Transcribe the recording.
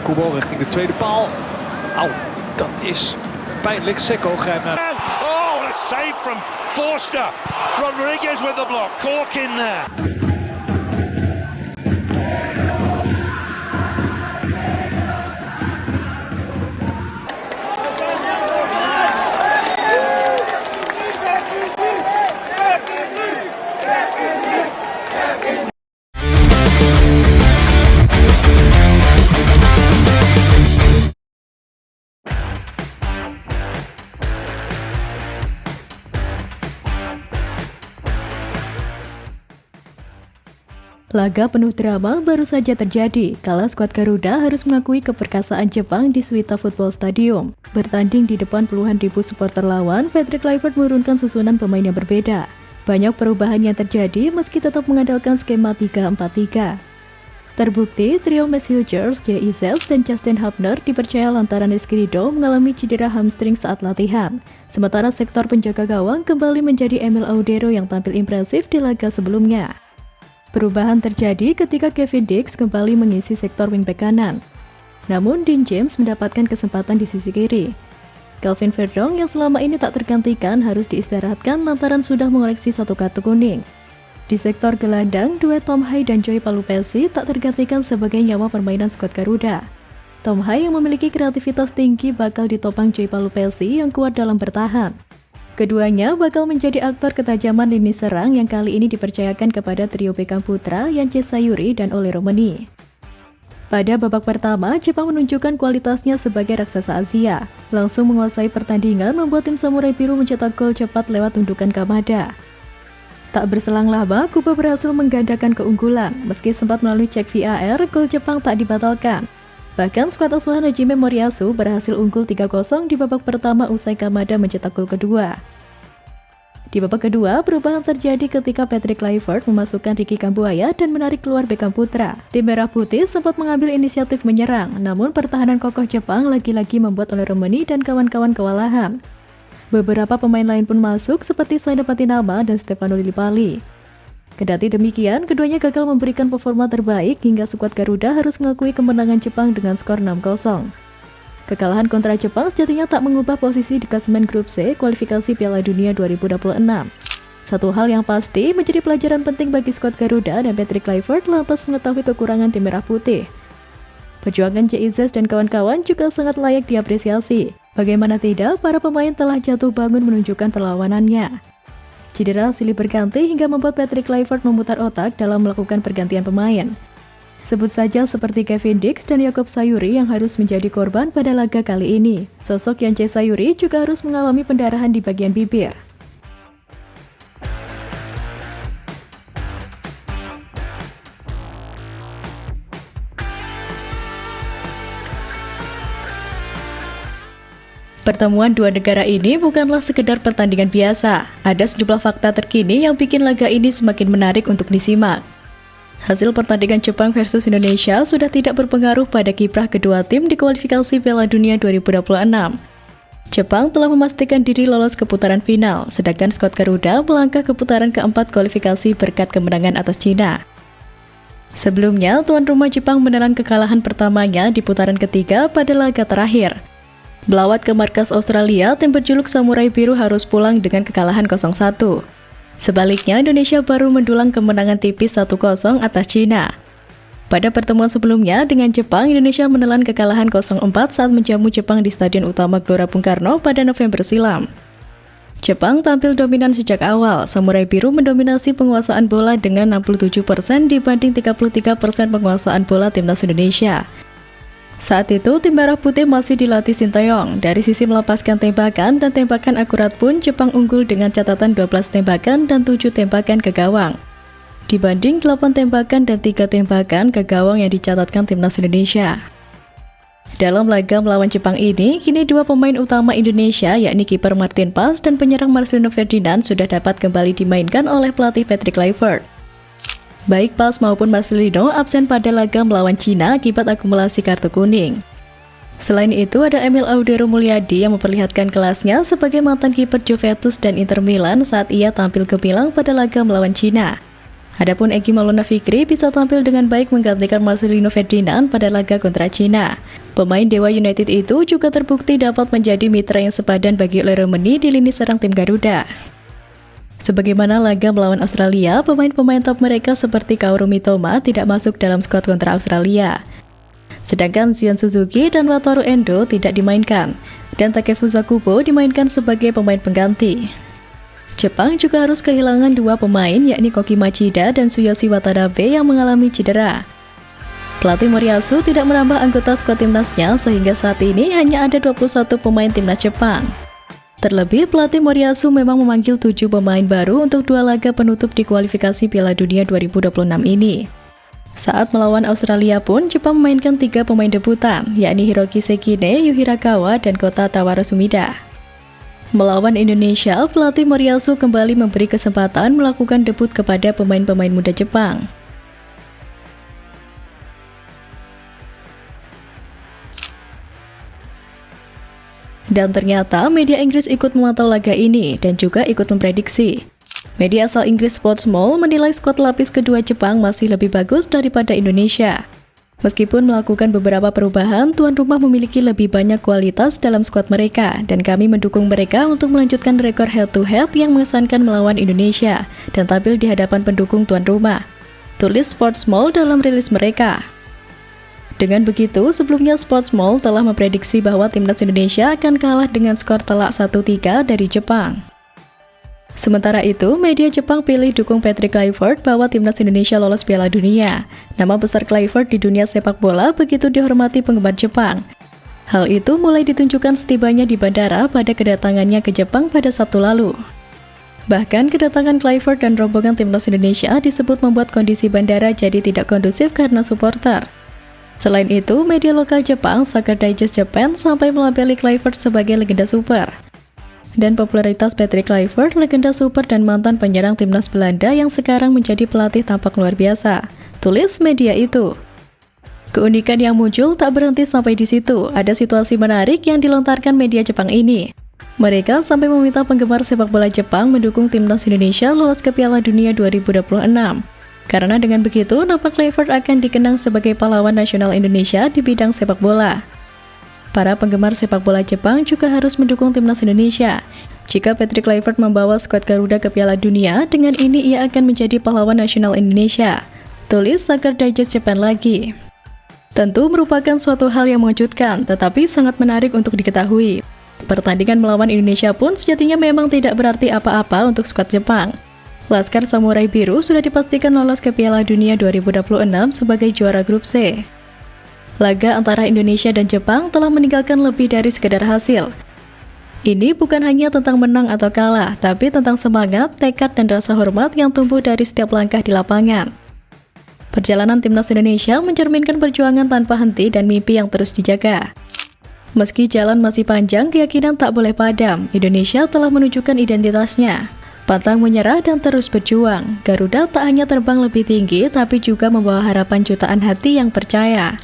Koebel richting de tweede paal. Au, dat is pijnlijk. Secco grijpt naar... Oh, what a save from Forster. Rodriguez with the block. Cork in there. Laga penuh drama baru saja terjadi kala skuad Garuda harus mengakui keperkasaan Jepang di Suita Football Stadium. Bertanding di depan puluhan ribu supporter lawan, Patrick Kluivert menurunkan susunan pemain yang berbeda. Banyak perubahan yang terjadi meski tetap mengandalkan skema 3-4-3. Terbukti, trio Max Hughes, Jay Isels, dan Justin Hubner dipercaya lantaran Rizky Ridho mengalami cedera hamstring saat latihan. Sementara sektor penjaga gawang kembali menjadi Emil Audero yang tampil impresif di laga sebelumnya. Perubahan terjadi ketika Kevin Dix kembali mengisi sektor wingback kanan. Namun Dean James mendapatkan kesempatan di sisi kiri. Calvin Verdong yang selama ini tak tergantikan harus diistirahatkan lantaran sudah mengoleksi 1 kartu kuning. Di sektor gelandang, duet Tom Hai dan Joy Palupesi tak tergantikan sebagai nyawa permainan skuad Garuda. Tom Hai yang memiliki kreativitas tinggi bakal ditopang Joy Palupesi yang kuat dalam bertahan. Keduanya bakal menjadi aktor ketajaman lini serang yang kali ini dipercayakan kepada trio Beckham Putra, Yance Sayuri, dan Ole Romani. Pada babak pertama, Jepang menunjukkan kualitasnya sebagai raksasa Asia. Langsung menguasai pertandingan membuat tim Samurai Biru mencetak gol cepat lewat undukan Kamada. Tak berselang lama, Kuba berhasil menggandakan keunggulan. Meski sempat melalui cek VAR, gol Jepang tak dibatalkan. Bahkan skuad asuhan Hajime Moriyasu berhasil unggul 3-0 di babak pertama usai Kamada mencetak gol kedua. Di babak kedua, perubahan terjadi ketika Patrick Kluivert memasukkan Ricky Kambuaya dan menarik keluar Beckham Putra. Tim Merah Putih sempat mengambil inisiatif menyerang, namun pertahanan kokoh Jepang lagi-lagi membuat Ole Romani dan kawan-kawan kewalahan. Beberapa pemain lain pun masuk seperti Saida Patinama dan Stefano Lillipali. Kendati demikian, keduanya gagal memberikan performa terbaik hingga skuad Garuda harus mengakui kemenangan Jepang dengan skor 6-0. Kekalahan kontra Jepang sejatinya tak mengubah posisi di klasemen grup C kualifikasi Piala Dunia 2026. Satu hal yang pasti menjadi pelajaran penting bagi skuad Garuda dan Patrick Kluivert lantas mengetahui kekurangan tim Merah Putih. Perjuangan Jizes dan kawan-kawan juga sangat layak diapresiasi. Bagaimana tidak, para pemain telah jatuh bangun menunjukkan perlawanannya. Cedera silih berganti hingga membuat Patrick Kluivert memutar otak dalam melakukan pergantian pemain. Sebut saja seperti Kevin Dix dan Jakob Sayuri yang harus menjadi korban pada laga kali ini. Sosok Yance Sayuri juga harus mengalami pendarahan di bagian bibir. Pertemuan dua negara ini bukanlah sekedar pertandingan biasa. Ada sejumlah fakta terkini yang bikin laga ini semakin menarik untuk disimak. Hasil pertandingan Jepang versus Indonesia sudah tidak berpengaruh pada kiprah kedua tim di kualifikasi Piala Dunia 2026. Jepang telah memastikan diri lolos ke putaran final, sedangkan skuad Garuda melangkah ke putaran keempat kualifikasi berkat kemenangan atas Cina. Sebelumnya, tuan rumah Jepang menelan kekalahan pertamanya di putaran ketiga pada laga terakhir. Melawat ke markas Australia, tim berjuluk Samurai Biru harus pulang dengan kekalahan 0-1. Sebaliknya, Indonesia baru mendulang kemenangan tipis 1-0 atas Cina. Pada pertemuan sebelumnya dengan Jepang, Indonesia menelan kekalahan 0-4 saat menjamu Jepang di Stadion Utama Gelora Bung Karno pada November silam. Jepang tampil dominan sejak awal. Samurai Biru mendominasi penguasaan bola dengan 67% dibanding 33% penguasaan bola timnas Indonesia. Saat itu, tim Merah Putih masih dilatih Sinteyong. Dari sisi melepaskan tembakan dan tembakan akurat pun, Jepang unggul dengan catatan 12 tembakan dan 7 tembakan ke gawang. Dibanding 8 tembakan dan 3 tembakan ke gawang yang dicatatkan timnas Indonesia. Dalam laga melawan Jepang ini, kini dua pemain utama Indonesia, yakni kiper Martin Pas dan penyerang Marcelino Ferdinand sudah dapat kembali dimainkan oleh pelatih Patrick Kluivert. Baik Pas maupun Marcelino absen pada laga melawan Cina akibat akumulasi kartu kuning. Selain itu, ada Emil Audero Mulyadi yang memperlihatkan kelasnya sebagai mantan kiper Juventus dan Inter Milan saat ia tampil gemilang pada laga melawan Cina. Adapun Egy Maulana Fikri bisa tampil dengan baik menggantikan Marcelino Ferdinand pada laga kontra Cina. Pemain Dewa United itu juga terbukti dapat menjadi mitra yang sepadan bagi Leroy Mendy di lini serang tim Garuda. Sebagaimana laga melawan Australia, pemain-pemain top mereka seperti Kaoru Mitoma tidak masuk dalam skuad kontra Australia. Sedangkan Zion Suzuki dan Wataru Endo tidak dimainkan, dan Takefusa Kubo dimainkan sebagai pemain pengganti. Jepang juga harus kehilangan dua pemain, yakni Koki Machida dan Tsuyoshi Watanabe yang mengalami cedera. Pelatih Moriyasu tidak menambah anggota skuad timnasnya sehingga saat ini hanya ada 21 pemain timnas Jepang. Terlebih, pelatih Moriyasu memang memanggil 7 pemain baru untuk 2 laga penutup di kualifikasi Piala Dunia 2026 ini. Saat melawan Australia pun, Jepang memainkan 3 pemain debutan, yakni Hiroki Sekine, Yu Hirakawa, dan Kota Tawara Sumida. Melawan Indonesia, pelatih Moriyasu kembali memberi kesempatan melakukan debut kepada pemain-pemain muda Jepang. Dan ternyata media Inggris ikut memantau laga ini dan juga ikut memprediksi. Media asal Inggris Sportsmall menilai skuad lapis kedua Jepang masih lebih bagus daripada Indonesia. Meskipun melakukan beberapa perubahan, tuan rumah memiliki lebih banyak kualitas dalam skuad mereka, dan kami mendukung mereka untuk melanjutkan rekor head-to-head yang mengesankan melawan Indonesia dan tampil di hadapan pendukung tuan rumah, tulis Sportsmall dalam rilis mereka. Dengan begitu, sebelumnya Sportsmall telah memprediksi bahwa timnas Indonesia akan kalah dengan skor telak 1-3 dari Jepang. Sementara itu, media Jepang pilih dukung Patrick Kluivert bahwa timnas Indonesia lolos Piala Dunia. Nama besar Kluivert di dunia sepak bola begitu dihormati penggemar Jepang. Hal itu mulai ditunjukkan setibanya di bandara pada kedatangannya ke Jepang pada Sabtu lalu. Bahkan kedatangan Kluivert dan rombongan timnas Indonesia disebut membuat kondisi bandara jadi tidak kondusif karena supporter. Selain itu, media lokal Jepang, Soccer Digest Japan, sampai melabeli Kluivert sebagai legenda super. Dan popularitas Patrick Kluivert, legenda super dan mantan penyerang timnas Belanda yang sekarang menjadi pelatih tampak luar biasa, tulis media itu. Keunikan yang muncul tak berhenti sampai di situ. Ada situasi menarik yang dilontarkan media Jepang ini. Mereka sampai meminta penggemar sepak bola Jepang mendukung timnas Indonesia lolos ke Piala Dunia 2026. Karena dengan begitu, nampak Kluivert akan dikenang sebagai pahlawan nasional Indonesia di bidang sepak bola. Para penggemar sepak bola Jepang juga harus mendukung timnas Indonesia. Jika Patrick Kluivert membawa skuad Garuda ke Piala Dunia, dengan ini ia akan menjadi pahlawan nasional Indonesia, tulis Soccer Digest Japan lagi. Tentu merupakan suatu hal yang mengejutkan, tetapi sangat menarik untuk diketahui. Pertandingan melawan Indonesia pun sejatinya memang tidak berarti apa-apa untuk skuad Jepang. Laskar Samurai Biru sudah dipastikan lolos ke Piala Dunia 2026 sebagai juara grup C. Laga antara Indonesia dan Jepang telah meninggalkan lebih dari sekedar hasil. Ini bukan hanya tentang menang atau kalah, tapi tentang semangat, tekad, dan rasa hormat yang tumbuh dari setiap langkah di lapangan. Perjalanan timnas Indonesia mencerminkan perjuangan tanpa henti dan mimpi yang terus dijaga. Meski jalan masih panjang, keyakinan tak boleh padam. Indonesia telah menunjukkan identitasnya. Pantang menyerah dan terus berjuang. Garuda tak hanya terbang lebih tinggi, tapi juga membawa harapan jutaan hati yang percaya.